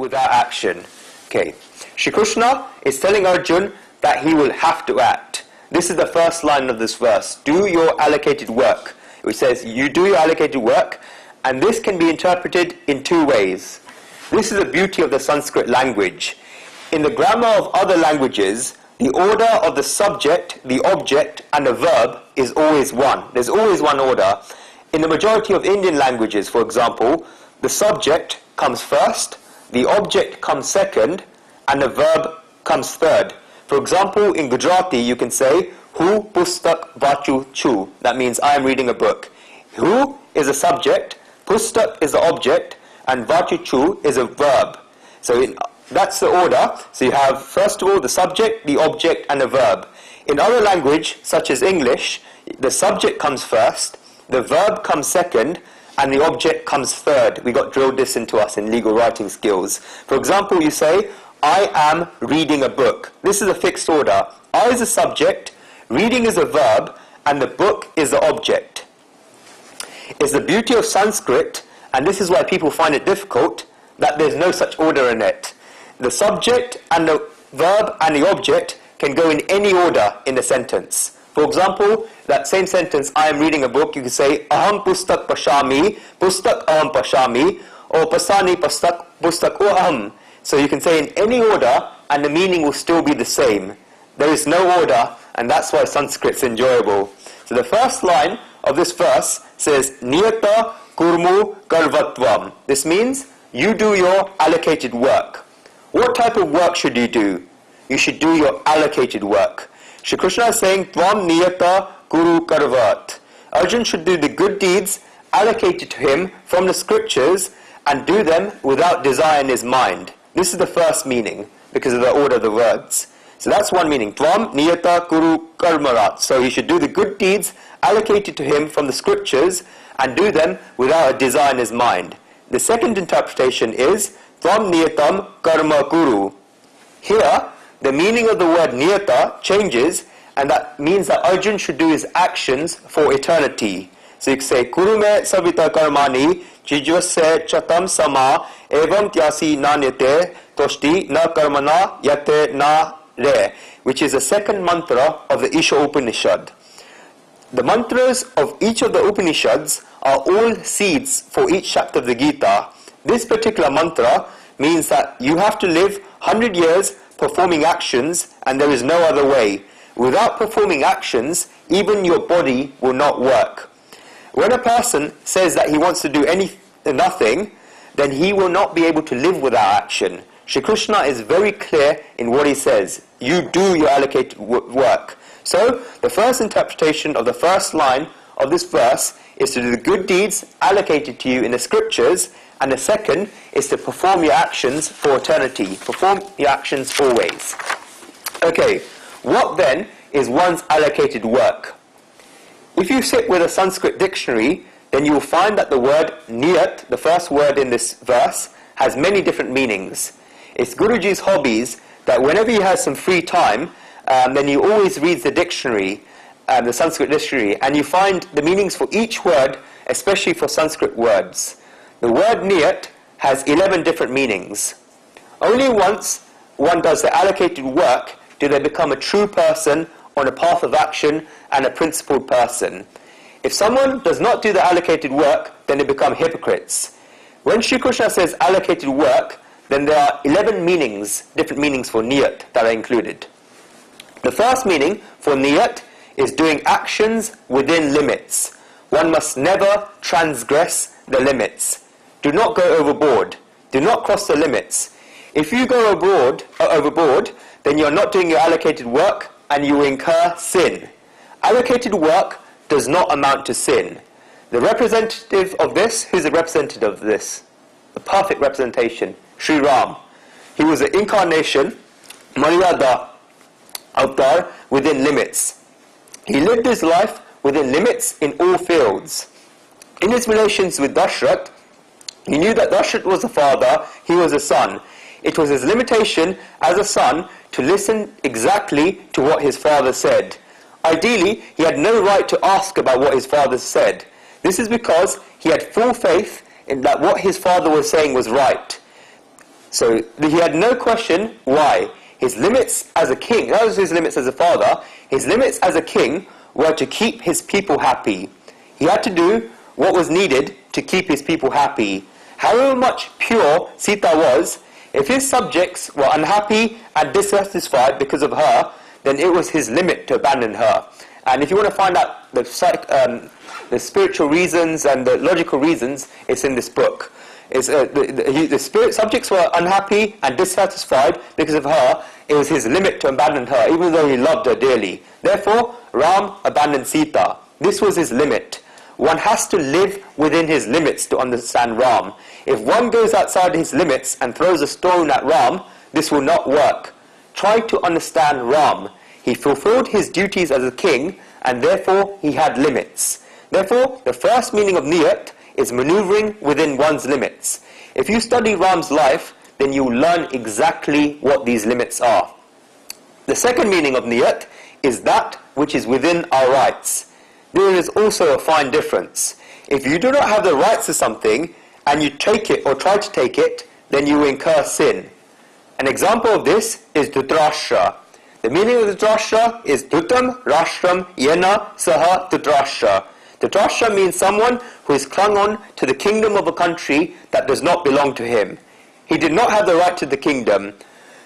without action. Okay, Shri Krishna is telling Arjuna that he will have to act. This is the first line of this verse. Do your allocated work. Which says, you do your allocated work, and this can be interpreted in two ways. This is the beauty of the Sanskrit language. In the grammar of other languages, the order of the subject, the object, and the verb is always one. There's always one order. In the majority of Indian languages, for example, the subject comes first, the object comes second, and the verb comes third. For example, in Gujarati, you can say, Hu pustak vachu chu. That means, I am reading a book. Hu is a subject, pustak is the object, and vachu chu is a verb. So that's the order. So you have, first of all, the subject, the object, and the verb. In other language, such as English, the subject comes first, the verb comes second, and the object comes third. We got drilled this into us in legal writing skills. For example, you say, I am reading a book. This is a fixed order. I is a subject, reading is a verb, and the book is the object. It's the beauty of Sanskrit, and this is why people find it difficult, that there's no such order in it. The subject and the verb and the object can go in any order in the sentence. For example, that same sentence, I am reading a book, you can say, Aham pustak pashami, pustak aham pashami, or pasani pustak aham. So you can say in any order, and the meaning will still be the same. There is no order, and that's why Sanskrit's enjoyable. So the first line of this verse says, Niyata kurmu karvatvam. This means, you do your allocated work. What type of work should you do? You should do your allocated work. Shri Krishna is saying, Tvam niyata kuru karvat. Arjuna should do the good deeds allocated to him from the scriptures and do them without desire in his mind. This is the first meaning, because of the order of the words. So that's one meaning. Tvam niyata kuru karmarat. So he should do the good deeds allocated to him from the scriptures and do them without a desire in his mind. The second interpretation is, Tvam niyatam karma kuru. Here, the meaning of the word niyata changes, and that means that Arjuna should do his actions for eternity. So you can say, Kurume savita karmani, jijvase chatam sama, evam tyasi nanyate, toshti na karmana yate na re, which is the second mantra of the Isha Upanishad. The mantras of each of the Upanishads are all seeds for each chapter of the Gita. This particular mantra means that you have to live 100 years performing actions, and there is no other way. Without performing actions, even your body will not work. When a person says that he wants to do nothing, then he will not be able to live without action. Shri Krishna is very clear in what he says. You do your allocated work. So, the first interpretation of the first line of this verse is to do the good deeds allocated to you in the scriptures, and the second is to perform your actions for eternity. Perform your actions always. Okay, what then is one's allocated work? If you sit with a Sanskrit dictionary, then you will find that the word niyat, the first word in this verse, has many different meanings. It's Guruji's hobbies that whenever he has some free time, then he always reads the dictionary, the Sanskrit dictionary, and you find the meanings for each word, especially for Sanskrit words. The word niyat has 11 different meanings. Only once one does the allocated work do they become a true person on a path of action and a principled person. If someone does not do the allocated work, then they become hypocrites. When Shri Krishna says allocated work, then there are 11 meanings, different meanings for niyat that are included. The first meaning for niyat is doing actions within limits. One must never transgress the limits. Do not go overboard. Do not cross the limits. If you go overboard, then you are not doing your allocated work and you incur sin. Allocated work does not amount to sin. The representative of this, who's the representative of this? The perfect representation, Sri Ram. He was an incarnation, Maryada avatar, within limits. He lived his life within limits in all fields. In his relations with Dashrath, he knew that Dashrath was a father, he was a son. It was his limitation as a son to listen exactly to what his father said. Ideally, he had no right to ask about what his father said. This is because he had full faith in that what his father was saying was right. So he had no question why. His limits as a king, that was his limits as a father, his limits as a king were to keep his people happy. He had to do what was needed to keep his people happy. However much pure Sita was, if his subjects were unhappy and dissatisfied because of her, then it was his limit to abandon her. And if you want to find out the spiritual reasons and the logical reasons, it's in this book. The spirit subjects were unhappy and dissatisfied because of her. It was his limit to abandon her, even though he loved her dearly. Therefore, Ram abandoned Sita. This was his limit. One has to live within his limits to understand Ram. If one goes outside his limits and throws a stone at Ram, this will not work. Try to understand Ram. He fulfilled his duties as a king, and therefore he had limits. Therefore, the first meaning of niyat is maneuvering within one's limits. If you study Ram's life, then you will learn exactly what these limits are. The second meaning of niyat is that which is within our rights. There is also a fine difference. If you do not have the rights to something, and you take it or try to take it, then you will incur sin. An example of this is Dhutarashtra. The meaning of Dhutarashtra is Dhutam Rashtam Yena Saha Dhutarashtra. Dhutarashtra means someone who is clung on to the kingdom of a country that does not belong to him. He did not have the right to the kingdom.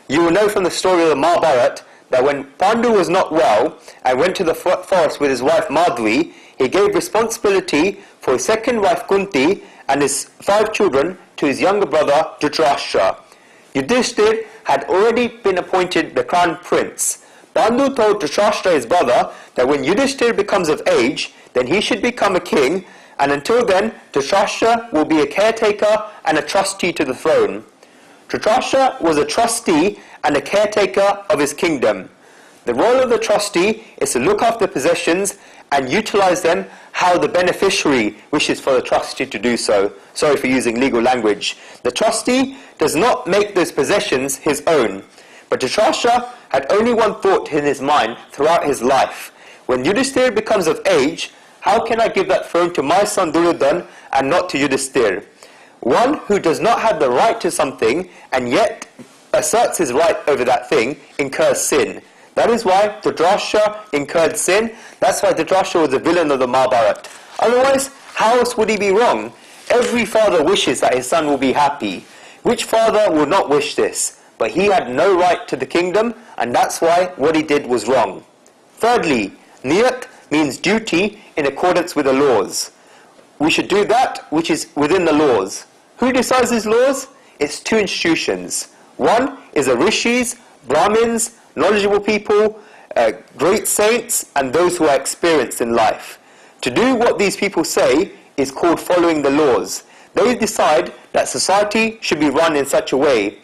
You will know from the story of the Mahabharata that when Pandu was not well and went to the forest with his wife Madhvi, he gave responsibility for his second wife Kunti and his 5 children to his younger brother Dhritarashtra. Yudhishthir had already been appointed the crown prince. Pandu told Dhritarashtra, his brother, that when Yudhishthir becomes of age, then he should become a king, and until then, Dhritarashtra will be a caretaker and a trustee to the throne. Dhritarashtra was a trustee and a caretaker of his kingdom. The role of the trustee is to look after possessions and utilize them how the beneficiary wishes for the trustee to do so. Sorry for using legal language. The trustee does not make those possessions his own. But Dhritarashtra had only one thought in his mind throughout his life. When Yudhishthir becomes of age, how can I give that throne to my son Duryodhana and not to Yudhishthir? One who does not have the right to something and yet asserts his right over that thing incurs sin. That is why Dhritarashtra incurred sin. That's why Dhritarashtra was the villain of the Mahabharata. Otherwise, how else would he be wrong? Every father wishes that his son will be happy. Which father would not wish this? But he had no right to the kingdom, and that's why what he did was wrong. Thirdly, niyat means duty in accordance with the laws. We should do that which is within the laws. Who decides these laws? It's 2 institutions. One is the rishis, Brahmins, knowledgeable people, great saints, and those who are experienced in life. To do what these people say is called following the laws. They decide that society should be run in such a way.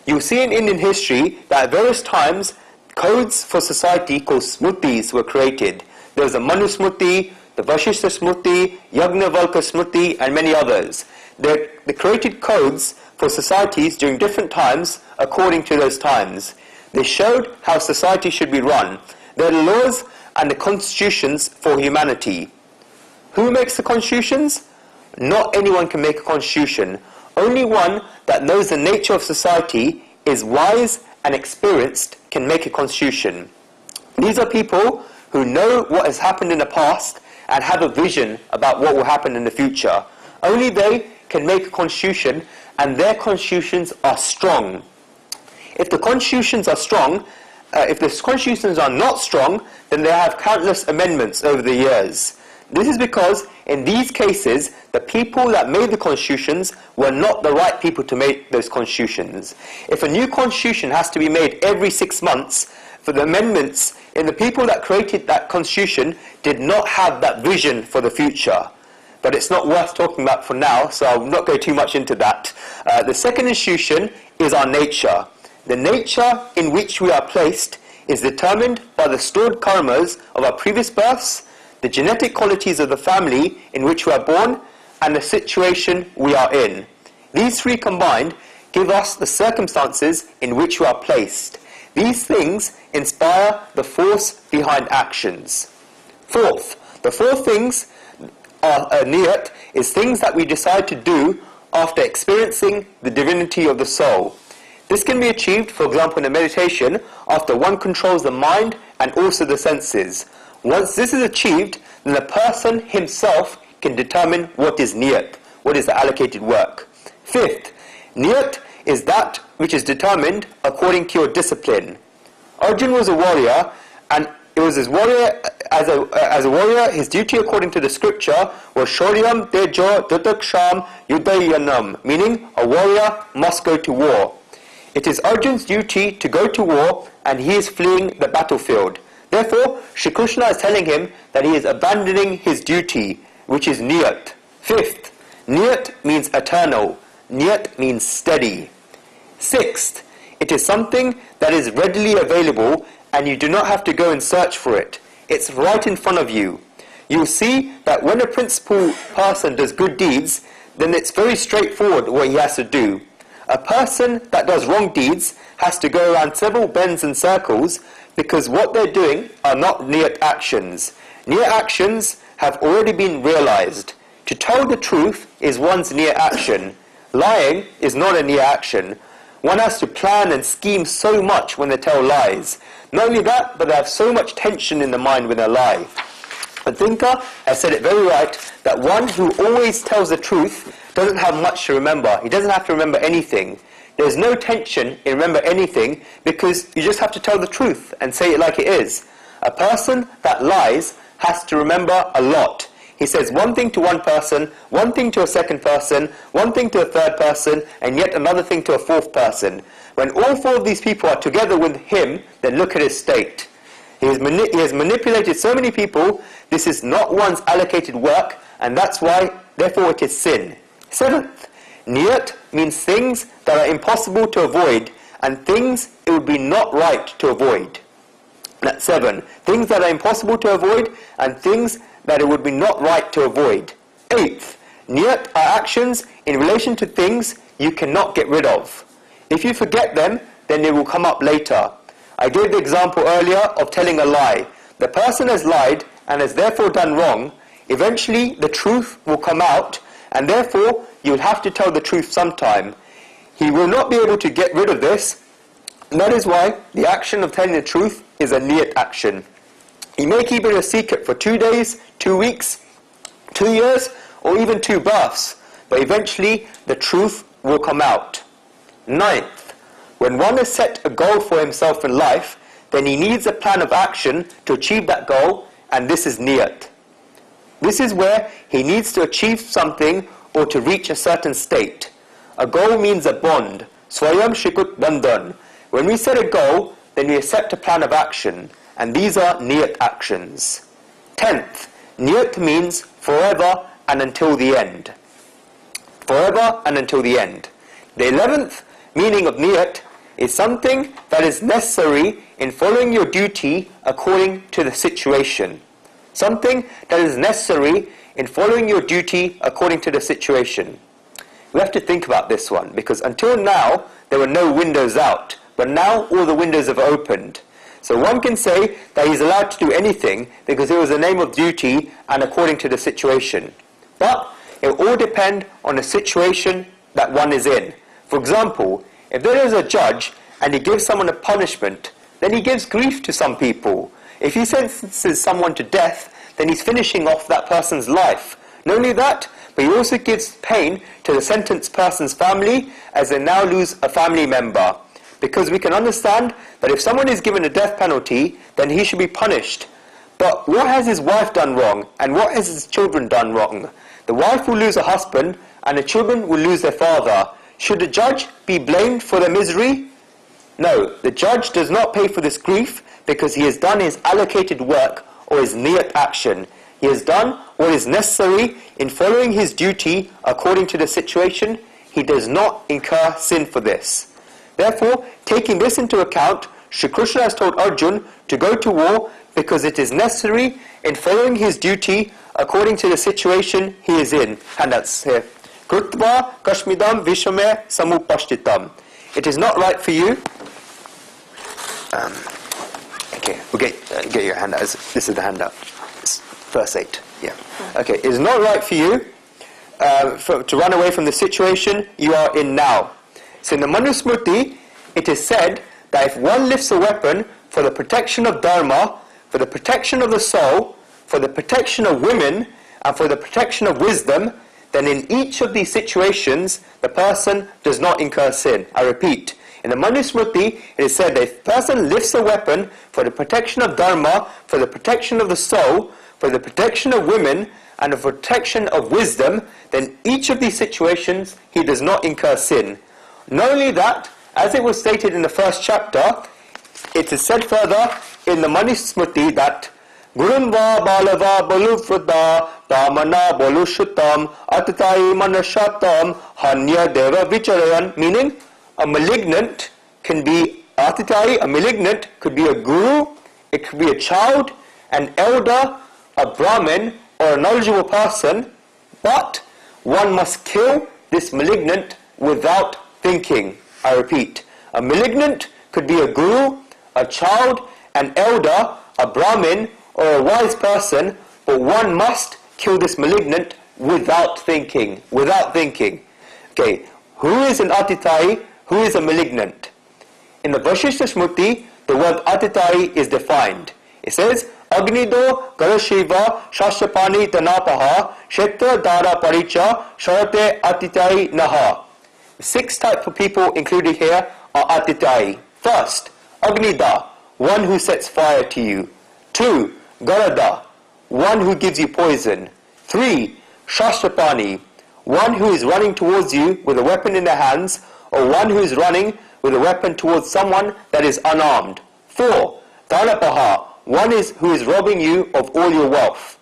You will see in Indian history that at various times codes for society called smrutis were created. There was the Manu Smruti, the Vashishta Smruti, Yagnavalkya Smruti, and many others. They created codes for societies during different times according to those times. They showed how society should be run. They are the laws and the constitutions for humanity. Who makes the constitutions? Not anyone can make a constitution. Only one that knows the nature of society, is wise and experienced, can make a constitution. These are people who know what has happened in the past and have a vision about what will happen in the future. Only they can make a constitution, and their constitutions are strong. If the constitutions are strong, if the constitutions are not strong, then they have countless amendments over the years. This is because in these cases, the people that made the constitutions were not the right people to make those constitutions. If a new constitution has to be made every 6 months, for the amendments, and the people that created that constitution did not have that vision for the future. But it's not worth talking about for now, so I'll not go too much into that. The second institution is our nature. The nature in which we are placed is determined by the stored karmas of our previous births, the genetic qualities of the family in which we are born, and the situation we are in. These 3 combined give us the circumstances in which we are placed. These things inspire the force behind actions. Fourth, the 4 things are niyat is things that we decide to do after experiencing the divinity of the soul. This can be achieved, for example, in a meditation, after one controls the mind and also the senses. Once this is achieved, then the person himself can determine what is niyat, what is the allocated work. Fifth, niyat is that which is determined according to your discipline. Arjun was a warrior, and it was his warrior, as a warrior, his duty according to the scripture was Shoryam Tejo Dutaksham Yudayanam, meaning a warrior must go to war. It is Arjun's duty to go to war, and he is fleeing the battlefield. Therefore, Shri Krishna is telling him that he is abandoning his duty, which is niyat. Fifth, niyat means eternal. Niyat means steady. Sixth, it is something that is readily available and you do not have to go and search for it. It's right in front of you. You'll see that when a principal person does good deeds, then it's very straightforward what he has to do. A person that does wrong deeds has to go around several bends and circles because what they're doing are not niyat actions. Niyat actions have already been realized. To tell the truth is one's niyat action. Lying is not a niyat action. One has to plan and scheme so much when they tell lies. Not only that, but they have so much tension in the mind when they lie. A thinker has said it very right that one who always tells the truth doesn't have much to remember. He doesn't have to remember anything. There's no tension in remember anything because you just have to tell the truth and say it like it is. A person that lies has to remember a lot. He says one thing to one person, one thing to a second person, one thing to a third person, and yet another thing to a fourth person. When all four of these people are together with him, then look at his state. He has manipulated so many people. This is not one's allocated work, and that's why, therefore, it is sin. Seventh, niyat means things that are impossible to avoid, and things it would be not right to avoid. That's 7. Things that are impossible to avoid, and things that it would be not right to avoid. 8th, niyat are actions in relation to things you cannot get rid of. If you forget them, then they will come up later. I gave the example earlier of telling a lie. The person has lied and has therefore done wrong. Eventually, the truth will come out, and therefore, you will have to tell the truth sometime. He will not be able to get rid of this, and that is why the action of telling the truth is a niyat action. He may keep it a secret for 2 days, 2 weeks, 2 years, or even 2 births, but eventually the truth will come out. 9th, when one has set a goal for himself in life, then he needs a plan of action to achieve that goal, and this is niyat. This is where he needs to achieve something or to reach a certain state. A goal means a bond. Swayam Shikut Bandhan. When we set a goal, then we accept a plan of action, and these are niyat actions. 10th, niyat means forever and until the end. Forever and until the end. The 11th meaning of niyat is something that is necessary in following your duty according to the situation. Something that is necessary in following your duty according to the situation. We have to think about this one, because until now there were no windows out, but now all the windows have opened. So one can say that he's allowed to do anything because it was a name of duty and according to the situation. But it will all depend on the situation that one is in. For example, if there is a judge and he gives someone a punishment, then he gives grief to some people. If he sentences someone to death, then he's finishing off that person's life. Not only that, but he also gives pain to the sentenced person's family as they now lose a family member. Because we can understand that if someone is given a death penalty, then he should be punished. But what has his wife done wrong, and what has his children done wrong? The wife will lose a husband, and the children will lose their father. Should the judge be blamed for their misery? No, the judge does not pay for this grief because he has done his allocated work or his niyat action. He has done what is necessary in following his duty according to the situation. He does not incur sin for this. Therefore, taking this into account, Shri Krishna has told Arjun to go to war because it is necessary in following his duty according to the situation he is in. And that's here. Krutva kashmidam vishame samupashtitam. It is not right for you. Okay, we'll get your handout. This is the handout. It's verse 8. Yeah. Okay, it is not right for you to run away from the situation you are in now. So in the Manusmriti, it is said that if one lifts a weapon for the protection of Dharma, for the protection of the soul, for the protection of women, and for the protection of wisdom, then in each of these situations, the person does not incur sin. I repeat, in the Manusmriti, it is said that if a person lifts a weapon for the protection of Dharma, for the protection of the soul, for the protection of women, and the protection of wisdom, then each of these situations, he does not incur sin. Not only that, as it was stated in the first chapter, it is said further in the Manusmriti that Gurunva balava balufrada damana balushutam atatai manashatam hanya deva vicharayan, meaning a malignant can be atitai, a malignant could be a guru, it could be a child, an elder, a Brahmin, or a knowledgeable person, but one must kill this malignant without thinking. I repeat, a malignant could be a guru, a child, an elder, a Brahmin, or a wise person, but one must kill this malignant without thinking. Without thinking. Okay, who is an atitai? Who is a malignant? In the Vasishtha Smriti, the word atitai is defined. It says, Agnido Garashiva Shashapani Tanapaha Shetra Dara Paricha Sharate Atitai Naha. 6 types of people included here are atitai. First, Agnida, one who sets fire to you. 2, Garada, one who gives you poison. 3, Shashrapani, one who is running towards you with a weapon in their hands, or one who is running with a weapon towards someone that is unarmed. 4, Dalapaha, one who is robbing you of all your wealth.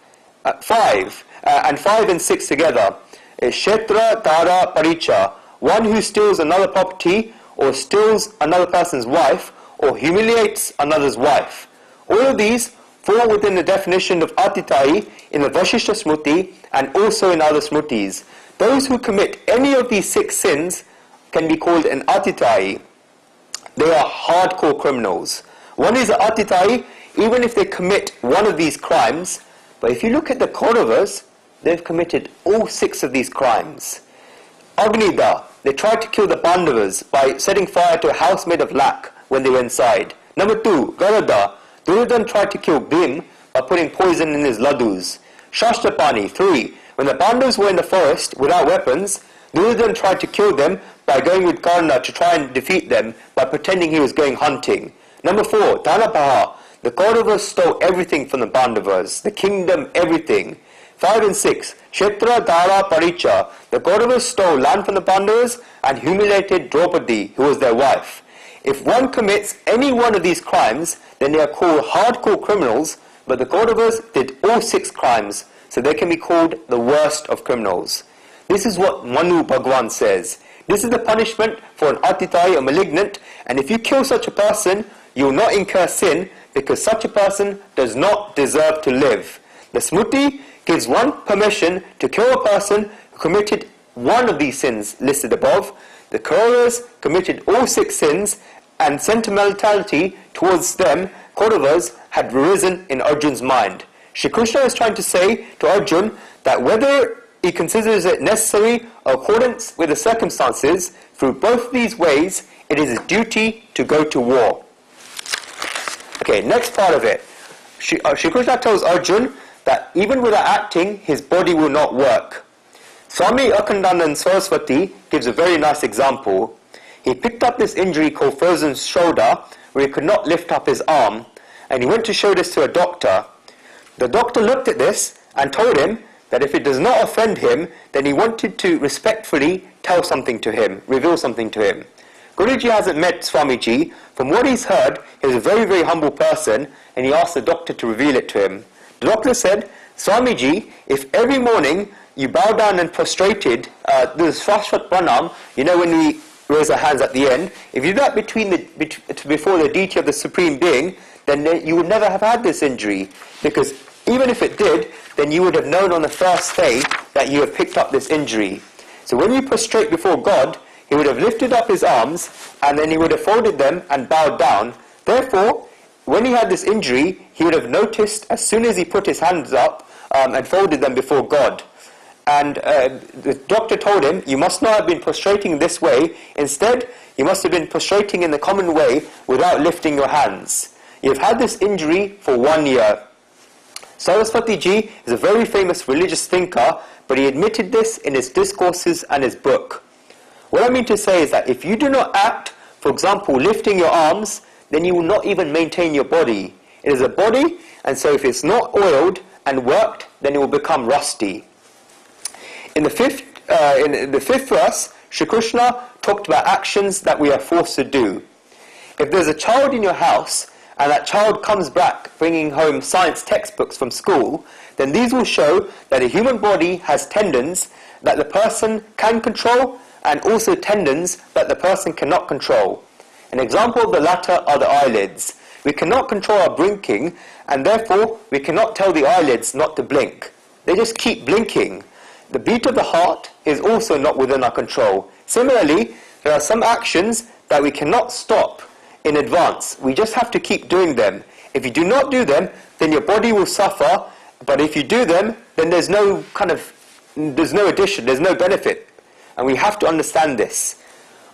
5 and 6 together is Shetra Dara Paricha, one who steals another property, or steals another person's wife, or humiliates another's wife. All of these fall within the definition of atitai in the Vasishtha Smriti and also in other Smritis. Those who commit any of these 6 sins can be called an atitai. They are hardcore criminals. One is an atitai even if they commit one of these crimes, but if you look at the Kauravas, they've committed all 6 of these crimes. Agnida, they tried to kill the Pandavas by setting fire to a house made of lac when they were inside. Number 2, Garada, Duryodhana tried to kill Bhim by putting poison in his ladus. Shashrapani, 3, when the Pandavas were in the forest without weapons, Duryodhana tried to kill them by going with Karna to try and defeat them by pretending he was going hunting. Number 4, Danapaha, the Kauravas stole everything from the Pandavas, the kingdom, everything. 5 and 6, Kshetra Dara Paricha, the Kauravas stole land from the Pandavas and humiliated Draupadi, who was their wife. If one commits any one of these crimes, then they are called hardcore criminals, but the Kauravas did all 6 crimes, so they can be called the worst of criminals. This is what Manu Bhagwan says. This is the punishment for an atitai, a malignant, and if you kill such a person, you will not incur sin, because such a person does not deserve to live. The Smriti gives one permission to kill a person who committed one of these sins listed above. The Kauravas committed all 6 sins, and sentimentality towards them, Kauravas, had arisen in Arjun's mind. Shri Krishna is trying to say to Arjun that whether he considers it necessary or accordance with the circumstances, through both these ways, it is his duty to go to war. Okay, next part of it. Shri Krishna tells Arjun that even without acting, his body will not work. Swami Akhandanand Saraswati gives a very nice example. He picked up this injury called frozen shoulder, where he could not lift up his arm, and he went to show this to a doctor. The doctor looked at this and told him that if it does not offend him, then he wanted to respectfully tell something to him, reveal something to him. Guruji hasn't met Swamiji. From what he's heard, he was a very, very humble person, and he asked the doctor to reveal it to him. The doctor said, Swamiji, if every morning you bow down and prostrated, this Shashvat Pranam, you know when we raise our hands at the end, if you do that before the deity of the Supreme Being, then you would never have had this injury, because even if it did, then you would have known on the first day that you have picked up this injury. So when you prostrate before God, he would have lifted up his arms, and then he would have folded them and bowed down. Therefore, when he had this injury, he would have noticed as soon as he put his hands up and folded them before God. and the doctor told him, you must not have been prostrating this way. Instead, you must have been prostrating in the common way without lifting your hands. You've had this injury for 1 year. Saraswati Ji is a very famous religious thinker, but he admitted this in his discourses and his book. What I mean to say is that if you do not act, for example, lifting your arms, then you will not even maintain your body. It is a body, and so if it's not oiled and worked, then it will become rusty. In the fifth verse, Shri Krishna talked about actions that we are forced to do. If there's a child in your house, and that child comes back bringing home science textbooks from school, then these will show that a human body has tendons that the person can control, and also tendons that the person cannot control. An example of the latter are the eyelids. We cannot control our blinking, and therefore we cannot tell the eyelids not to blink. They just keep blinking. The beat of the heart is also not within our control. Similarly, there are some actions that we cannot stop in advance. We just have to keep doing them. If you do not do them, then your body will suffer, but if you do them, then there's no addition, there's no benefit. And we have to understand this.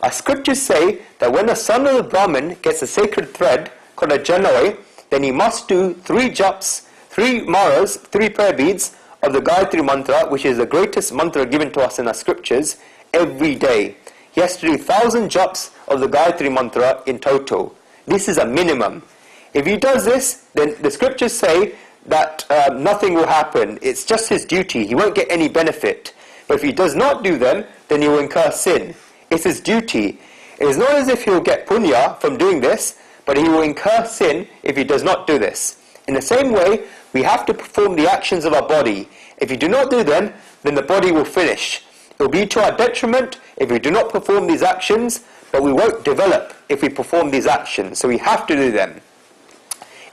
Our scriptures say that when a son of the Brahmin gets a sacred thread called a janoi, then he must do 3 japs, 3 maras, 3 prayer beads of the Gayatri mantra, which is the greatest mantra given to us in our scriptures, every day. He has to do 1,000 japs of the Gayatri mantra in total. This is a minimum. If he does this, then the scriptures say that nothing will happen. It's just his duty. He won't get any benefit. But if he does not do them, then he will incur sin. It's his duty. It is not as if he will get punya from doing this, but he will incur sin if he does not do this. In the same way, we have to perform the actions of our body. If we do not do them, then the body will finish. It will be to our detriment if we do not perform these actions, but we won't develop if we perform these actions. So we have to do them.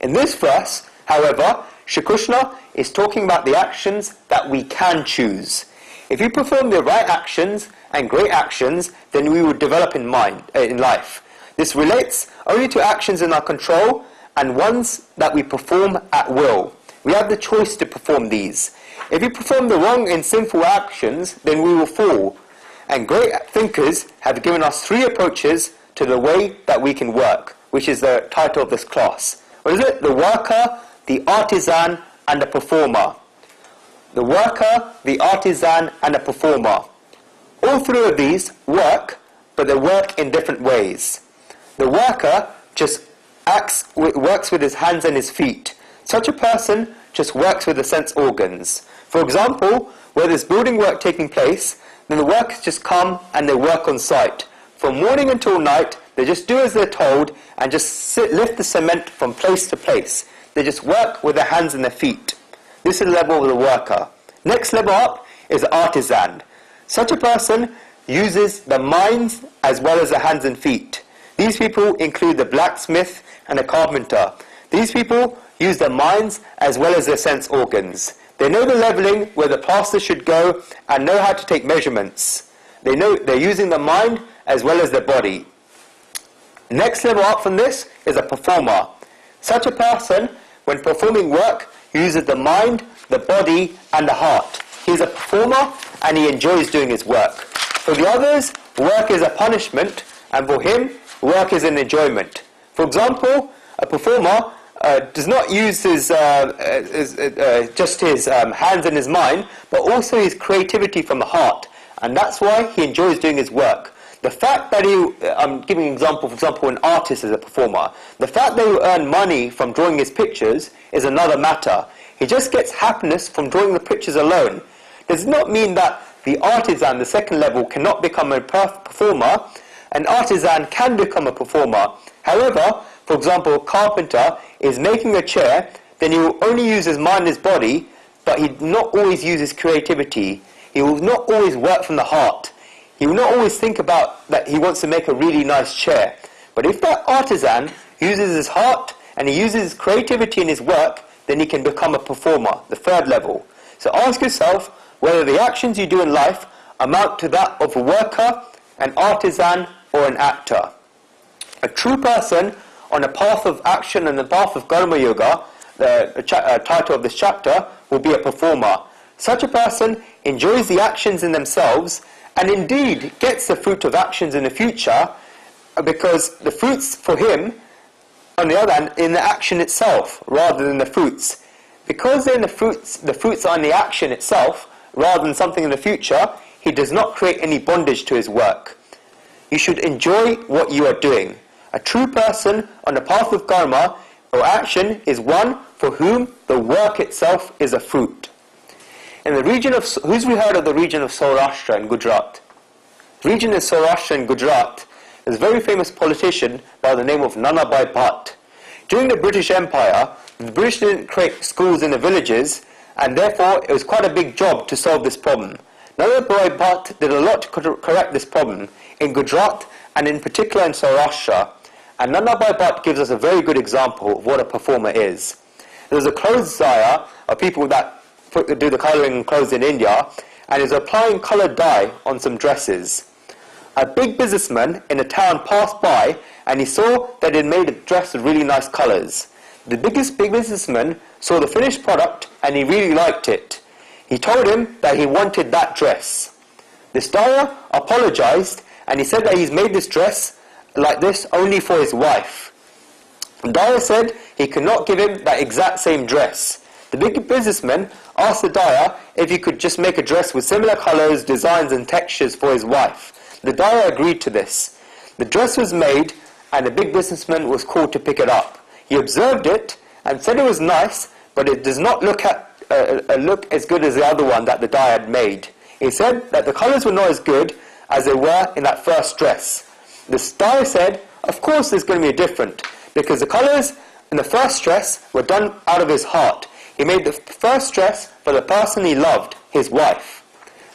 In this verse, however, Shri Krishna is talking about the actions that we can choose. If we perform the right actions and great actions, then we will develop in life. This relates only to actions in our control and ones that we perform at will. We have the choice to perform these. If we perform the wrong and sinful actions, then we will fall. And great thinkers have given us 3 approaches to the way that we can work, which is the title of this class. What is it? The worker, the artisan, and the performer. The worker, the artisan, and the performer. All 3 of these work, but they work in different ways. The worker just works with his hands and his feet. Such a person just works with the sense organs. For example, where there's building work taking place, then the workers just come and they work on site. From morning until night, they just do as they're told and just lift the cement from place to place. They just work with their hands and their feet. This is the level of the worker. Next level up is the artisan. Such a person uses the mind as well as the hands and feet. These people include the blacksmith and the carpenter. These people use their minds as well as their sense organs. They know the leveling where the plaster should go and know how to take measurements. They know they're using the mind as well as their body. Next level up from this is a performer. Such a person, when performing work, uses the mind, the body, and the heart. He's a performer and he enjoys doing his work. For the others, work is a punishment, and for him, work is an enjoyment. For example, a performer does not use his just his hands and his mind, but also his creativity from the heart, and that's why he enjoys doing his work. The fact that I'm giving an example, for example, an artist is a performer. The fact that he earn money from drawing his pictures is another matter. He just gets happiness from drawing the pictures alone. Does not mean that the artisan, the second level, cannot become a performer. An artisan can become a performer. However, for example, a carpenter is making a chair, then he will only use his mind and his body, but he will not always use his creativity. He will not always work from the heart. He will not always think about that he wants to make a really nice chair. But if that artisan uses his heart and he uses his creativity in his work, then he can become a performer, the third level. So ask yourself whether the actions you do in life amount to that of a worker, an artisan, or an actor. A true person on a path of action and the path of Karma Yoga, the title of this chapter, will be a performer. Such a person enjoys the actions in themselves, and indeed gets the fruit of actions in the future, because the fruits for him, on the other hand, in the action itself rather than the fruits. Because they're in the fruits are in the action itself rather than something in the future, he does not create any bondage to his work. You should enjoy what you are doing. A true person on the path of karma or action is one for whom the work itself is a fruit. In the region of, who's heard of the region of Saurashtra in Gujarat? The region in Saurashtra in Gujarat, there's a very famous politician by the name of Nanabai Bhatt. During the British Empire, the British didn't create schools in the villages, and therefore it was quite a big job to solve this problem. Nanabai Bhatt did a lot to correct this problem in Gujarat and in particular in Saurashtra. And Nanabai Bhatt gives us a very good example of what a performer is. There's a clothes dyer of people that do the colouring clothes in India, and is applying coloured dye on some dresses. A big businessman in a town passed by, and he saw that it made a dress with really nice colours. The big businessman saw the finished product, and he really liked it. He told him that he wanted that dress. This dyer apologised, and he said that he's made this dress like this only for his wife. The dyer said he could not give him that exact same dress. The big businessman asked the dyer if he could just make a dress with similar colours, designs and textures for his wife. The dyer agreed to this. The dress was made, and the big businessman was called to pick it up. He observed it and said it was nice, but it does not look as good as the other one that the dyer had made. He said that the colours were not as good as they were in that first dress. The dyer said, of course there's going to be a difference, because the colours in the first dress were done out of his heart. He made the first dress for the person he loved, his wife.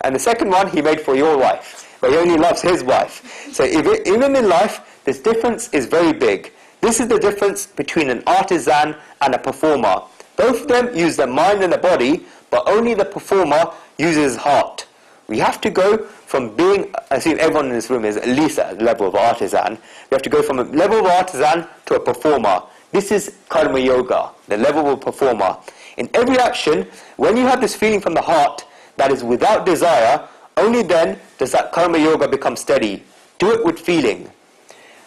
And the second one he made for your wife, but he only loves his wife. So even in life, this difference is very big. This is the difference between an artisan and a performer. Both of them use their mind and their body, but only the performer uses his heart. We have to go from being, I assume everyone in this room is at least at a level of artisan. We have to go from a level of artisan to a performer. This is karma yoga, the level of a performer. In every action, when you have this feeling from the heart that is without desire, only then does that karma yoga become steady. Do it with feeling.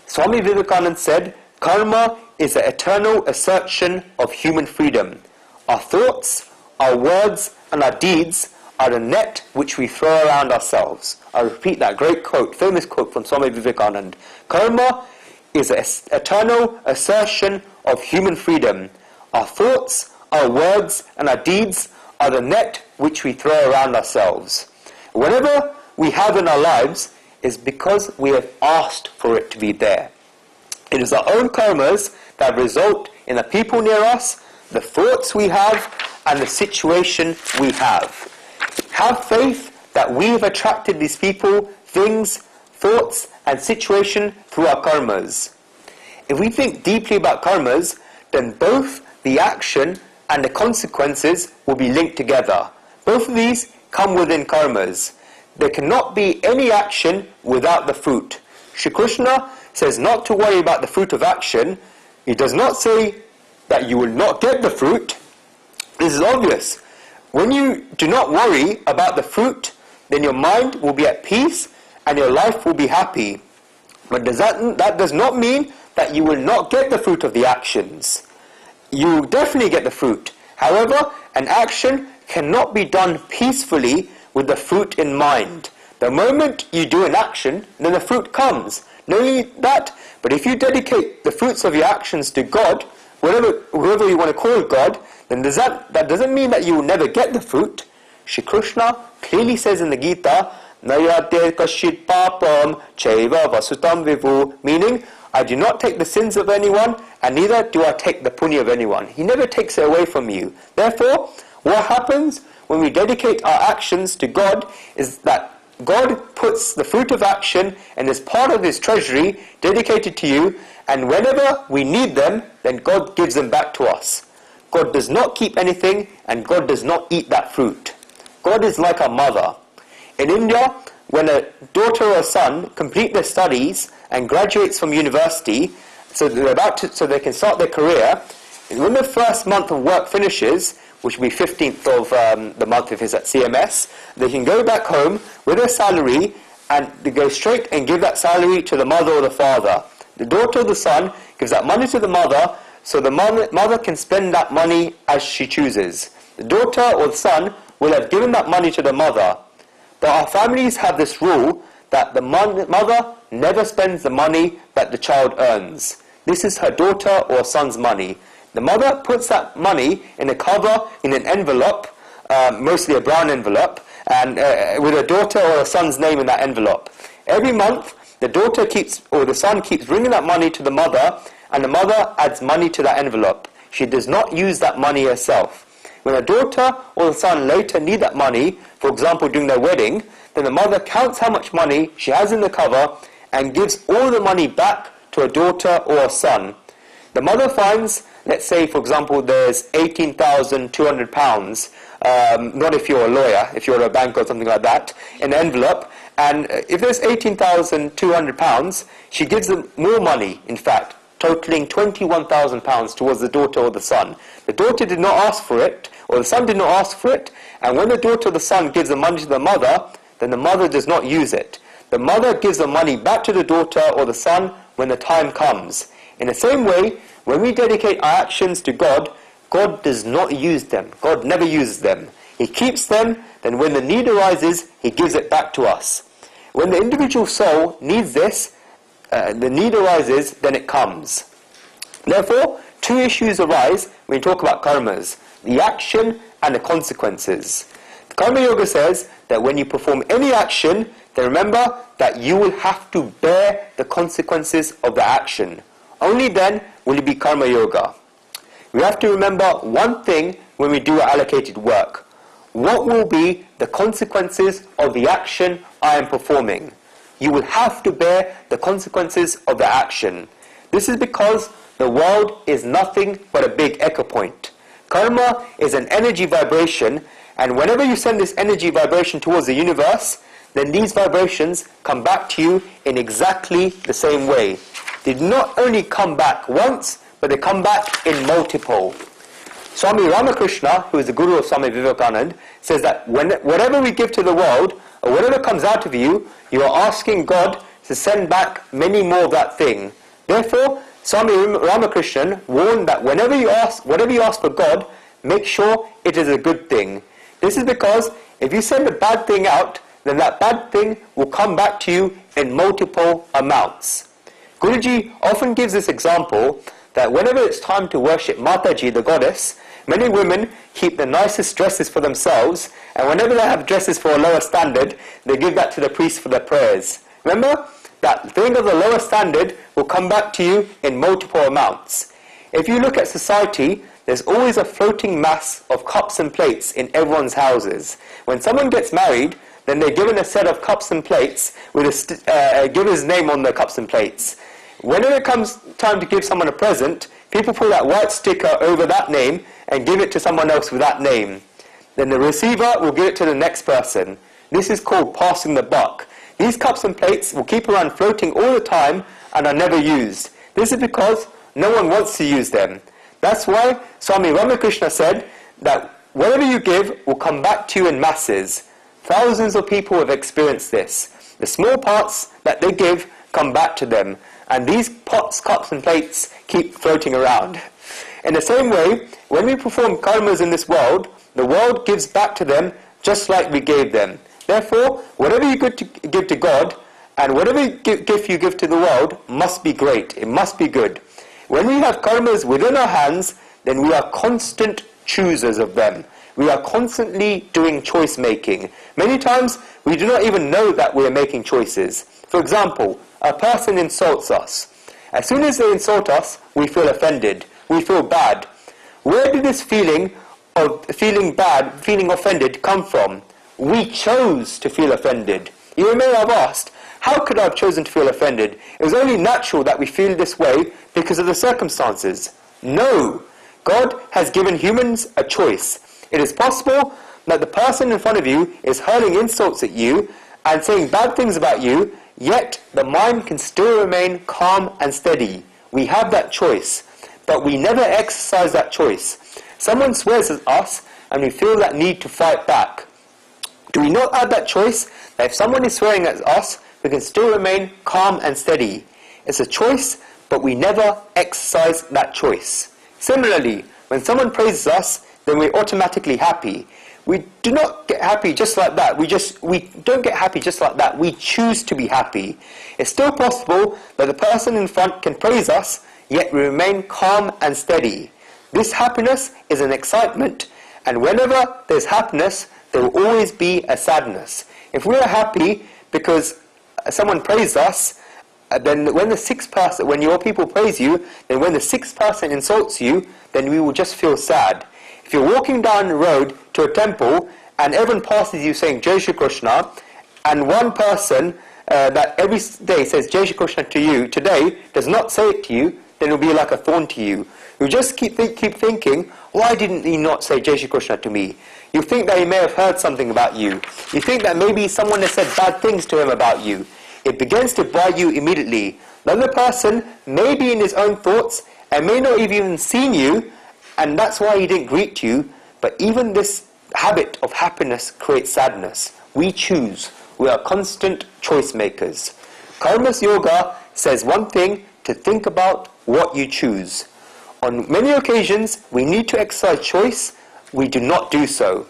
Swami Vivekananda said, karma is the eternal assertion of human freedom. Our thoughts, our words, and our deeds are the net which we throw around ourselves. I repeat that great quote, famous quote from Swami Vivekananda. Karma is the eternal assertion of human freedom. Our thoughts, our words, and our deeds are the net which we throw around ourselves. Whatever we have in our lives is because we have asked for it to be there. It is our own karmas that result in the people near us, the thoughts we have, and the situation we have. Have faith that we have attracted these people, things, thoughts, and situation through our karmas. If we think deeply about karmas, then both the action and the consequences will be linked together. Both of these come within karmas. There cannot be any action without the fruit. Shri Krishna says not to worry about the fruit of action. He does not say that you will not get the fruit. This is obvious. When you do not worry about the fruit, then your mind will be at peace and your life will be happy. But that does not mean that you will not get the fruit of the actions. You will definitely get the fruit. However, an action cannot be done peacefully with the fruit in mind. The moment you do an action, then the fruit comes. Not only that, but if you dedicate the fruits of your actions to God, whoever you want to call God, then that doesn't mean that you will never get the fruit. Shri Krishna clearly says in the Gita, Nayate kashit papam chaiva vasutam vivu, meaning, I do not take the sins of anyone, and neither do I take the punya of anyone. He never takes it away from you. Therefore, what happens when we dedicate our actions to God is that God puts the fruit of action and is part of His treasury dedicated to you, and whenever we need them, then God gives them back to us. God does not keep anything, and God does not eat that fruit. God is like a mother. In India, when a daughter or a son complete their studies and graduates from university, so they can start their career, when the first month of work finishes, which will be 15th of the month if it's at CMS, they can go back home with their salary and they go straight and give that salary to the mother or the father. The daughter or the son gives that money to the mother, so the mother can spend that money as she chooses. The daughter or the son will have given that money to the mother. But our families have this rule that the mother never spends the money that the child earns. This is her daughter or son's money. The mother puts that money in a cover, in an envelope, mostly a brown envelope, and with a daughter or a son's name in that envelope. Every month, the daughter or the son keeps bringing that money to the mother, and the mother adds money to that envelope. She does not use that money herself. When the daughter or the son later need that money, for example during their wedding, then the mother counts how much money she has in the cover and gives all the money back to a daughter or a son. The mother finds, let's say for example there's £18,200, not if you're a lawyer, if you're a bank or something like that, in an envelope, and if there's £18,200, she gives them more money, in fact, totaling £21,000 towards the daughter or the son. The daughter did not ask for it, or the son did not ask for it, and when the daughter or the son gives the money to the mother, then the mother does not use it. The mother gives the money back to the daughter or the son when the time comes. In the same way, when we dedicate our actions to God, God does not use them. God never uses them. He keeps them, then when the need arises, He gives it back to us. When the individual soul needs this, the need arises, then it comes. Therefore, two issues arise when we talk about karmas: the action and the consequences. The Karma Yoga says that when you perform any action, then remember that you will have to bear the consequences of the action. Only then will it be Karma Yoga. We have to remember one thing when we do our allocated work. What will be the consequences of the action I am performing? You will have to bear the consequences of the action. This is because the world is nothing but a big echo point. Karma is an energy vibration, and whenever you send this energy vibration towards the universe, then these vibrations come back to you in exactly the same way. They do not only come back once, but they come back in multiple. Swami Ramakrishna, who is the guru of Swami Vivekananda, says that whatever we give to the world, or whatever comes out of you, you are asking God to send back many more of that thing. Therefore, Swami Ramakrishna warned that whatever you ask for God, make sure it is a good thing. This is because if you send a bad thing out, then that bad thing will come back to you in multiple amounts. Guruji often gives this example that whenever it's time to worship Mataji, the goddess, many women keep the nicest dresses for themselves, and whenever they have dresses for a lower standard, they give that to the priest for their prayers. Remember, that thing of the lower standard will come back to you in multiple amounts. If you look at society, there's always a floating mass of cups and plates in everyone's houses. When someone gets married, then they're given a set of cups and plates with a giver's name on the cups and plates. Whenever it comes time to give someone a present, people pull that white sticker over that name and give it to someone else with that name. Then the receiver will give it to the next person. This is called passing the buck. These cups and plates will keep around floating all the time and are never used. This is because no one wants to use them. That's why Swami Ramakrishna said that whatever you give will come back to you in masses. Thousands of people have experienced this. The small parts that they give come back to them, and these pots, cups and plates keep floating around. In the same way, when we perform karmas in this world, the world gives back to them just like we gave them. Therefore, whatever you give to God, and whatever gift you give to the world, must be great. It must be good. When we have karmas within our hands, then we are constant choosers of them. We are constantly doing choice making. Many times, we do not even know that we are making choices. For example, a person insults us. As soon as they insult us, we feel offended. We feel bad. Where did this feeling of feeling bad, feeling offended come from? We chose to feel offended. You may have asked, how could I have chosen to feel offended? It was only natural that we feel this way because of the circumstances. No! God has given humans a choice. It is possible that the person in front of you is hurling insults at you and saying bad things about you, yet the mind can still remain calm and steady. We have that choice, but we never exercise that choice. Someone swears at us, and we feel that need to fight back. Do we not have that choice that if someone is swearing at us, we can still remain calm and steady? It's a choice, but we never exercise that choice. Similarly, when someone praises us, then we're automatically happy. We do not get happy just like that. We don't get happy just like that. We choose to be happy. It's still possible that the person in front can praise us, yet we remain calm and steady. This happiness is an excitement, and whenever there's happiness, there will always be a sadness. If we are happy because someone praised us, then when your people praise you, then when the sixth person insults you, then we will just feel sad. If you're walking down the road to a temple and everyone passes you saying Jai Shri Krishna, and one person that every day says Jai Shri Krishna to you today does not say it to you, then it will be like a thorn to you. You just keep thinking, why didn't he not say Jai Shri Krishna to me? You think that he may have heard something about you. You think that maybe someone has said bad things to him about you. It begins to bite you immediately. The other person may be in his own thoughts and may not have even seen you, and that's why he didn't greet you, but even this habit of happiness creates sadness. We choose. We are constant choice makers. Karma's Yoga says one thing, to think about what you choose. On many occasions, we need to exercise choice. We do not do so.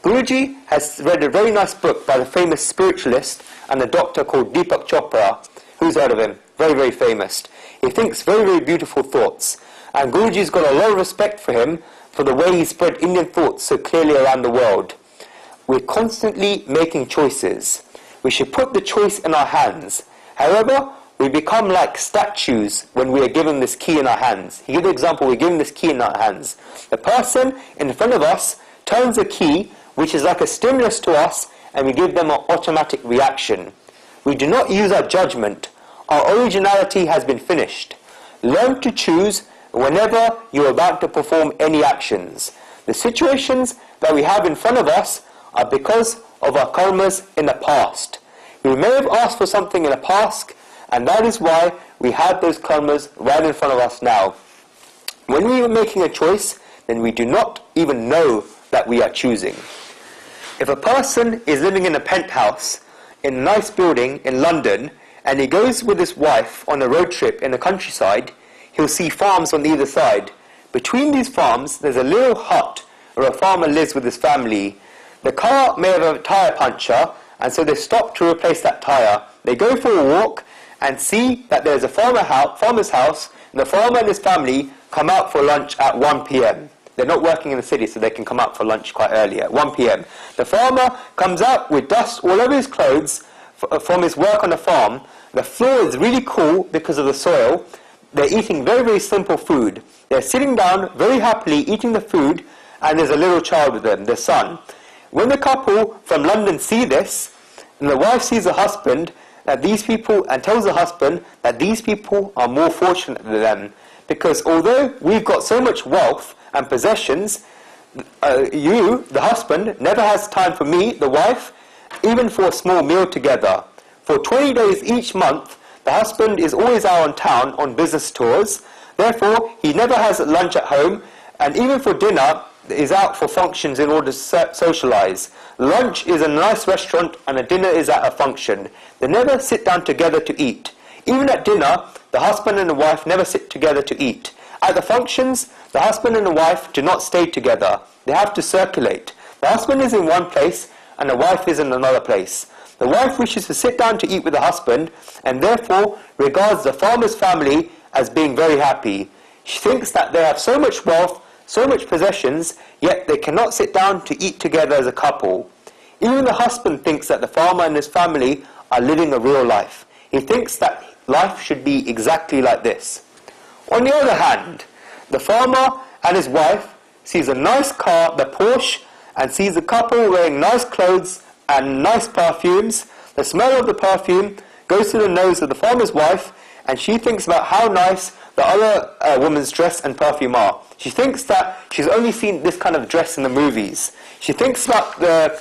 Guruji has read a very nice book by the famous spiritualist and a doctor called Deepak Chopra. Who's heard of him? Very, very famous. He thinks very, very beautiful thoughts. And Guruji's got a lot of respect for him for the way he spread Indian thoughts so clearly around the world. We're constantly making choices. We should put the choice in our hands. However, we become like statues when we are given this key in our hands. He gives the example, we're given this key in our hands. The person in front of us turns the key, which is like a stimulus to us, and we give them an automatic reaction. We do not use our judgment. Our originality has been finished. Learn to choose whenever you're about to perform any actions. The situations that we have in front of us are because of our karmas in the past. We may have asked for something in the past, and that is why we have those karmas right in front of us now. When we are making a choice, then we do not even know that we are choosing. If a person is living in a penthouse in a nice building in London, and he goes with his wife on a road trip in the countryside, he'll see farms on either side. Between these farms, there's a little hut where a farmer lives with his family. The car may have a tyre puncture, and so they stop to replace that tyre. They go for a walk and see that there's a farmer's house, and the farmer and his family come out for lunch at 1 p.m. They're not working in the city, so they can come out for lunch quite early at 1 p.m. The farmer comes out with dust all over his clothes from his work on the farm. The floor is really cool because of the soil. They're eating very, very simple food. They're sitting down very happily eating the food, and there's a little child with them, their son. When the couple from London see this, and the wife sees the husband, that these people, and tells the husband that these people are more fortunate than them, because although we've got so much wealth and possessions, you, the husband, never has time for me, the wife, even for a small meal together. For 20 days each month, the husband is always out on town on business tours. Therefore, he never has lunch at home, and even for dinner, is out for functions in order to socialize. Lunch is in a nice restaurant, and a dinner is at a function. They never sit down together to eat. Even at dinner, the husband and the wife never sit together to eat. At the functions, the husband and the wife do not stay together. They have to circulate. The husband is in one place, and the wife is in another place. The wife wishes to sit down to eat with the husband, and therefore regards the farmer's family as being very happy. She thinks that they have so much wealth, so much possessions, yet they cannot sit down to eat together as a couple. Even the husband thinks that the farmer and his family are living a real life. He thinks that life should be exactly like this. On the other hand, the farmer and his wife sees a nice car, the Porsche, and sees the couple wearing nice clothes and nice perfumes. The smell of the perfume goes to the nose of the farmer's wife, and she thinks about how nice the other woman's dress and perfume are. She thinks that she's only seen this kind of dress in the movies. She thinks about the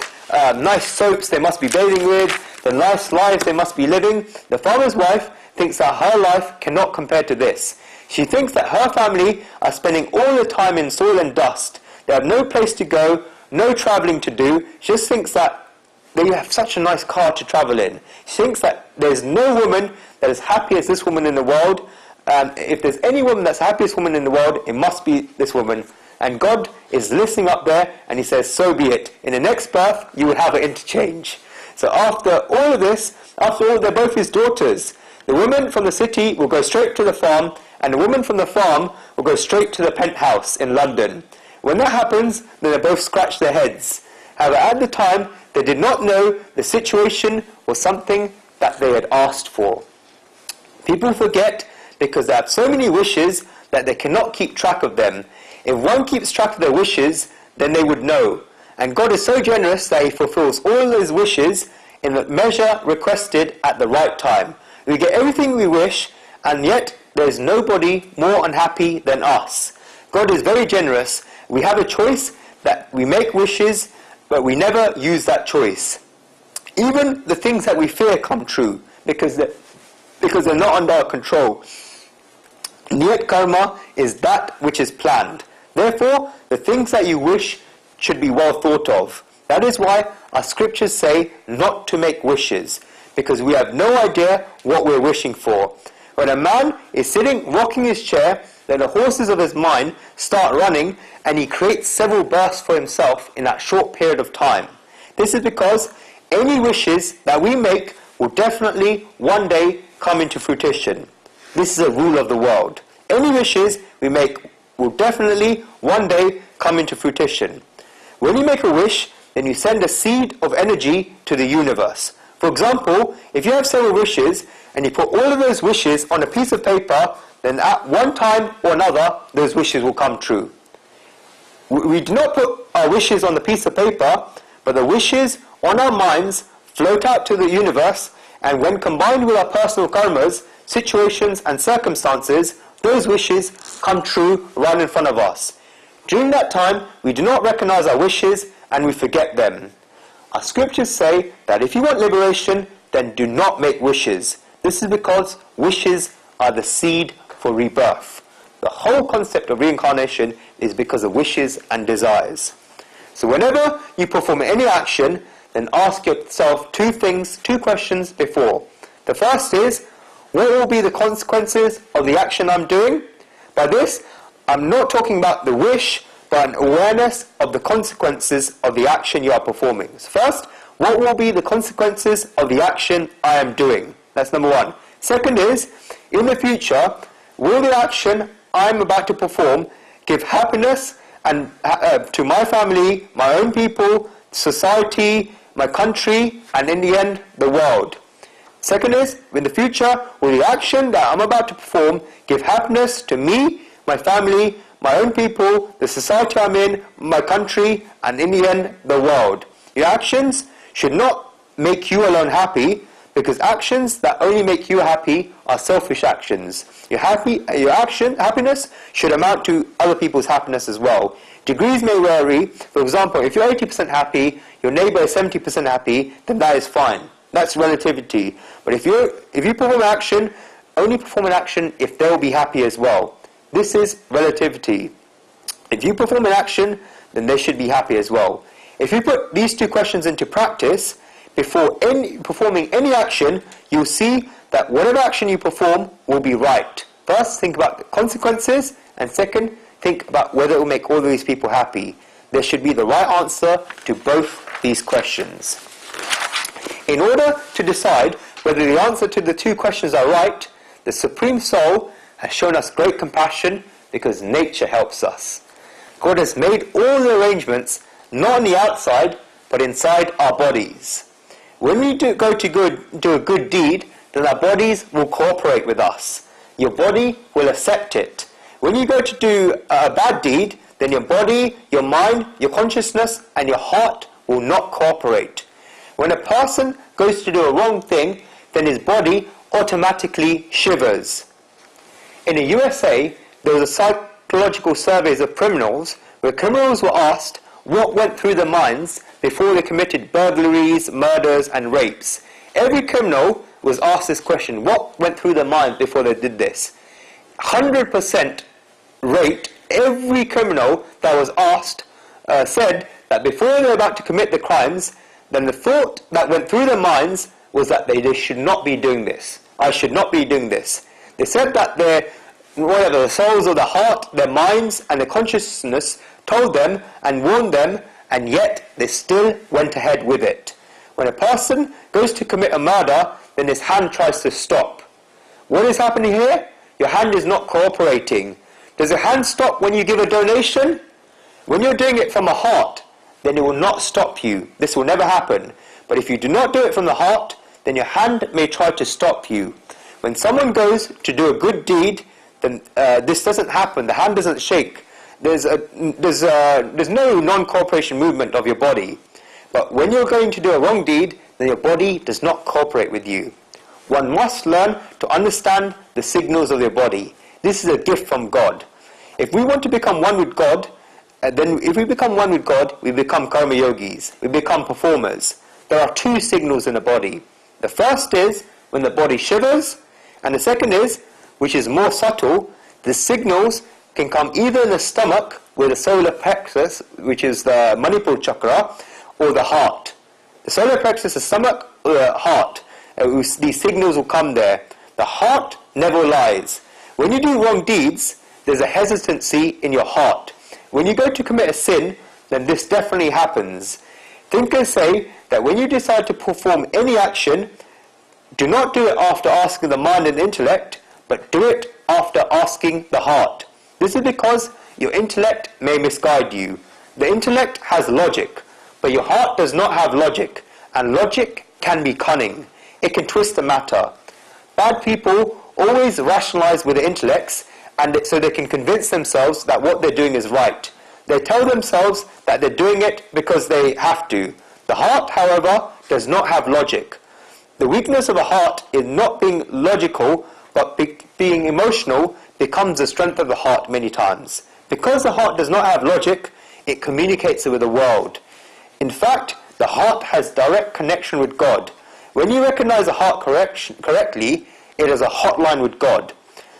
nice soaps they must be bathing with, the nice lives they must be living. The farmer's wife thinks that her life cannot compare to this. She thinks that her family are spending all the time in soil and dust. They have no place to go, no travelling to do. She just thinks that they have such a nice car to travel in. She thinks that there's no woman that is happy as this woman in the world. If there's any woman that's the happiest woman in the world, it must be this woman. And God is listening up there, and he says, so be it. In the next birth, you will have an interchange. So after all of this, after all, they're both his daughters. The woman from the city will go straight to the farm, and the woman from the farm will go straight to the penthouse in London. When that happens, then they both scratch their heads. However, at the time, they did not know the situation was something that they had asked for. People forget because they have so many wishes that they cannot keep track of them. If one keeps track of their wishes, then they would know. And God is so generous that he fulfills all those wishes in the measure requested at the right time. We get everything we wish, and yet there is nobody more unhappy than us. God is very generous. We have a choice that we make wishes, but we never use that choice. Even the things that we fear come true because they're not under our control. Niyat karma is that which is planned. Therefore, the things that you wish should be well thought of. That is why our scriptures say not to make wishes, because we have no idea what we're wishing for. When a man is sitting, rocking his chair, then the horses of his mind start running, and he creates several births for himself in that short period of time. This is because any wishes that we make will definitely one day come into fruition. This is a rule of the world. Any wishes we make will definitely one day come into fruition. When you make a wish, then you send a seed of energy to the universe. For example, if you have several wishes and you put all of those wishes on a piece of paper, then at one time or another, those wishes will come true. We do not put our wishes on the piece of paper, but the wishes on our minds float out to the universe, and when combined with our personal karmas, situations and circumstances, those wishes come true right in front of us. During that time, we do not recognize our wishes and we forget them. Our scriptures say that if you want liberation, then do not make wishes. This is because wishes are the seed for rebirth. The whole concept of reincarnation is because of wishes and desires. So whenever you perform any action, then ask yourself two questions before. The first is, what will be the consequences of the action I'm doing? By this, I'm not talking about the wish, but an awareness of the consequences of the action you are performing. So first, what will be the consequences of the action I am doing? That's number one. Second is, in the future, will the action I'm about to perform give happiness and to my family, my own people, society, my country, and in the end, the world? Second is, in the future, will the action that I'm about to perform give happiness to me, my family, my own people, the society I'm in, my country, and in the end, the world? Your actions should not make you alone happy, because actions that only make you happy are selfish actions. Your happiness should amount to other people's happiness as well. Degrees may vary. For example, if you're 80% happy, your neighbor is 70% happy, then that is fine. That's relativity. But if you perform action, only perform an action if they'll be happy as well. This is relativity. If you perform an action, then they should be happy as well. If you put these two questions into practice, before performing any action, you'll see that whatever action you perform will be right. First, think about the consequences, and second, think about whether it will make all of these people happy. There should be the right answer to both these questions. In order to decide whether the answer to the two questions are right, the Supreme Soul has shown us great compassion because nature helps us. God has made all the arrangements, not on the outside, but inside our bodies. When we do a good deed, then our bodies will cooperate with us. Your body will accept it. When you go to do a bad deed, then your body, your mind, your consciousness, and your heart will not cooperate. When a person goes to do a wrong thing, then his body automatically shivers. In the USA, there was a psychological survey of criminals where criminals were asked what went through their minds before they committed burglaries, murders, and rapes. Every criminal was asked this question: what went through their mind before they did this? 100% rate, every criminal that was asked said that that before they were about to commit the crimes, then the thought that went through their minds was that they should not be doing this. I should not be doing this. They said that the souls of the heart, their minds and their consciousness told them and warned them, and yet they still went ahead with it. When a person goes to commit a murder, then his hand tries to stop. What is happening here? Your hand is not cooperating. Does your hand stop when you give a donation? When you're doing it from a heart, then it will not stop you. This will never happen. But if you do not do it from the heart, then your hand may try to stop you. When someone goes to do a good deed, then this doesn't happen. The hand doesn't shake. There's no non-cooperation movement of your body. But when you're going to do a wrong deed, then your body does not cooperate with you. One must learn to understand the signals of your body. This is a gift from God. If we want to become one with God, then if we become one with God, we become karma yogis. We become performers. There are two signals in the body. The first is when the body shivers, and the second is, which is more subtle, the signals can come either in the stomach with the solar plexus, which is the Manipular chakra, or the heart. The solar plexus, the stomach, or the heart. These signals will come there. The heart never lies. When you do wrong deeds, there's a hesitancy in your heart. When you go to commit a sin, then this definitely happens. Thinkers say that when you decide to perform any action, do not do it after asking the mind and intellect, but do it after asking the heart. This is because your intellect may misguide you. The intellect has logic, but your heart does not have logic, and logic can be cunning. It can twist the matter. Bad people always rationalize with the intellects, and so they can convince themselves that what they're doing is right. They tell themselves that they're doing it because they have to. The heart, however, does not have logic. The weakness of the heart is not being logical, but being emotional becomes the strength of the heart many times. Because the heart does not have logic, it communicates with the world. In fact, the heart has direct connection with God. When you recognize the heart correctly, it is a hotline with God.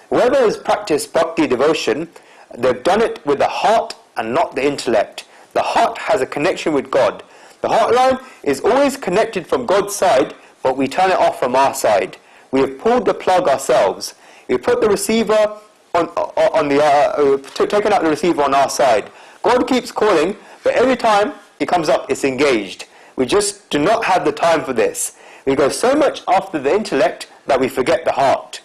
Whoever has practiced Bhakti devotion, they've done it with the heart and not the intellect. The heart has a connection with God. The hotline is always connected from God's side, but we turn it off from our side. We have pulled the plug ourselves. We put the receiver taken out the receiver on our side. God keeps calling, but every time it comes up, it's engaged. We just do not have the time for this. We go so much after the intellect that we forget the heart.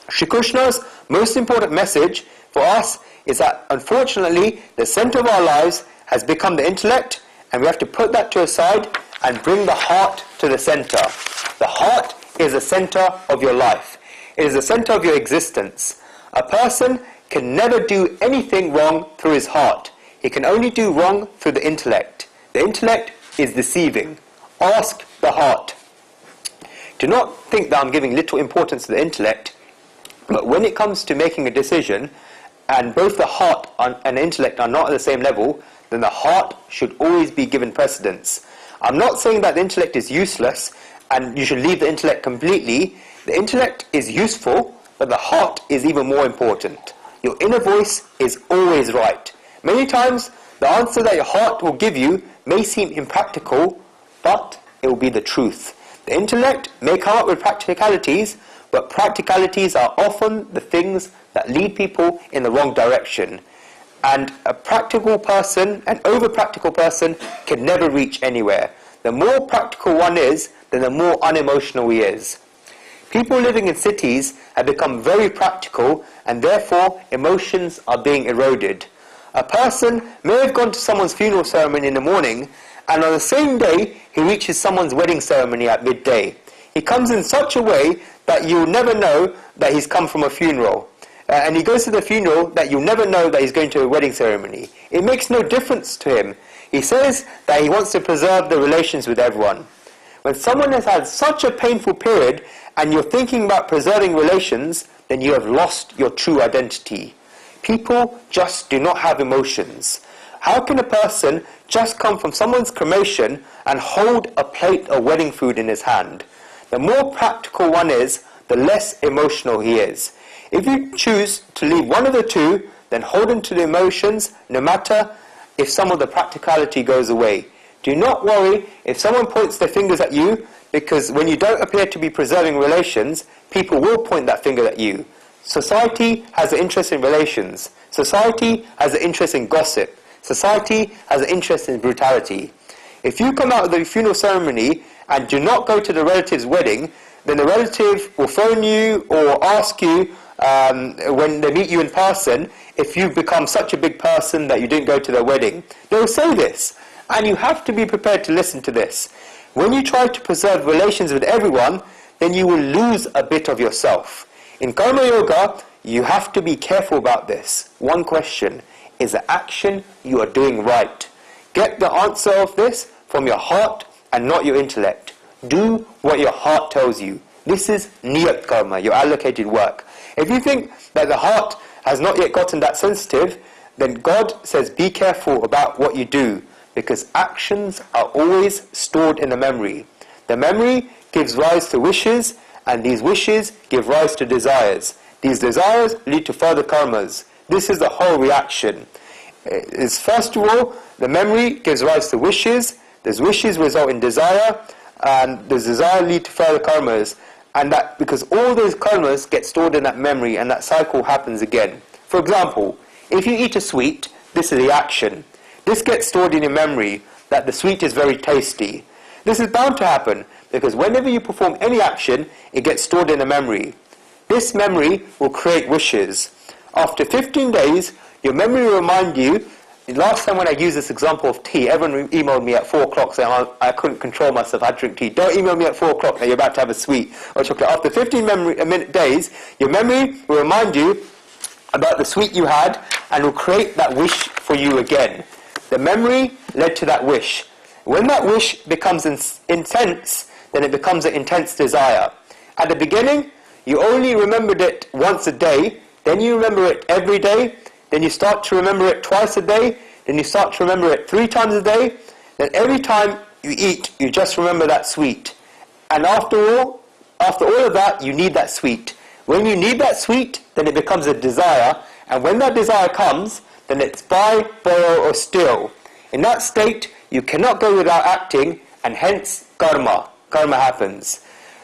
Shri Kushner's most important message for us is that unfortunately the center of our lives has become the intellect, and we have to put that to a side and bring the heart to the center. The heart is the center of your life. It is the center of your existence. A person can never do anything wrong through his heart. He can only do wrong through the intellect. The intellect is deceiving. Ask the heart. Do not think that I'm giving little importance to the intellect, but when it comes to making a decision, and both the heart and the intellect are not at the same level, then the heart should always be given precedence. I'm not saying that the intellect is useless and you should leave the intellect completely. The intellect is useful, but the heart is even more important. Your inner voice is always right. Many times, the answer that your heart will give you may seem impractical, but it will be the truth. The intellect may come up with practicalities, but practicalities are often the things that lead people in the wrong direction. And a practical person, an over-practical person, can never reach anywhere. The more practical one is, then the more unemotional he is. People living in cities have become very practical, and therefore emotions are being eroded. A person may have gone to someone's funeral ceremony in the morning, and on the same day he reaches someone's wedding ceremony at midday. He comes in such a way that you'll never know that he's come from a funeral. And he goes to the funeral that you'll never know that he's going to a wedding ceremony. It makes no difference to him. He says that he wants to preserve the relations with everyone. When someone has had such a painful period and you're thinking about preserving relations, then you have lost your true identity. People just do not have emotions. How can a person just come from someone's cremation and hold a plate of wedding food in his hand? The more practical one is, the less emotional he is. If you choose to leave one of the two, then hold on to the emotions no matter if some of the practicality goes away. Do not worry if someone points their fingers at you, because when you don't appear to be preserving relations, people will point that finger at you. Society has an interest in relations. Society has an interest in gossip. Society has an interest in brutality. If you come out of the funeral ceremony and do not go to the relative's wedding, then the relative will phone you or ask you when they meet you in person if you've become such a big person that you didn't go to their wedding. They will say this, and you have to be prepared to listen to this. When you try to preserve relations with everyone, then you will lose a bit of yourself. In Karma Yoga, you have to be careful about this. One question: is the action you are doing right? Get the answer of this from your heart and not your intellect. Do what your heart tells you. This is niyat karma, your allocated work. If you think that the heart has not yet gotten that sensitive, then God says be careful about what you do, because actions are always stored in the memory. The memory gives rise to wishes, and these wishes give rise to desires. These desires lead to further karmas. This is the whole reaction. Is first of all, the memory gives rise to wishes. Those wishes result in desire, and the desire lead to further karmas. And that because all those karmas get stored in that memory, and that cycle happens again. For example, if you eat a sweet, this is the action. This gets stored in your memory that the sweet is very tasty. This is bound to happen because whenever you perform any action, it gets stored in a memory. This memory will create wishes. After 15 days, your memory will remind you. Last time when I used this example of tea, everyone emailed me at 4 o'clock saying I couldn't control myself, I drink tea. Don't email me at 4 o'clock that you're about to have a sweet or chocolate. After 15 days, your memory will remind you about the sweet you had and will create that wish for you again. The memory led to that wish. When that wish becomes intense, then it becomes an intense desire. At the beginning, you only remembered it once a day, then you remember it every day, then you start to remember it twice a day, then you start to remember it 3 times a day, then every time you eat, you just remember that sweet. And after all of that, you need that sweet. When you need that sweet, then it becomes a desire, and when that desire comes, then it's buy, borrow, or steal. In that state, you cannot go without acting, and hence karma. Karma happens.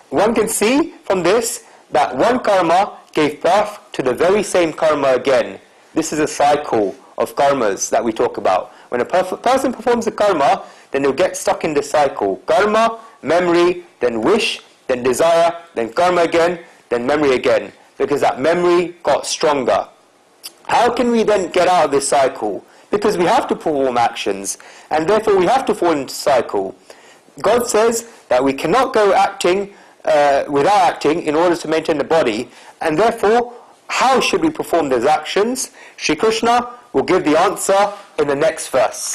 One can see from this that one karma gave birth to the very same karma again. This is a cycle of karmas that we talk about. When a person performs a karma, then they'll get stuck in this cycle. Karma, memory, then wish, then desire, then karma again, then memory again. Because that memory got stronger. How can we then get out of this cycle? Because we have to perform actions, and therefore we have to fall into cycle. God says that we cannot go acting without acting in order to maintain the body, and therefore, how should we perform those actions? Shri Krishna will give the answer in the next verse.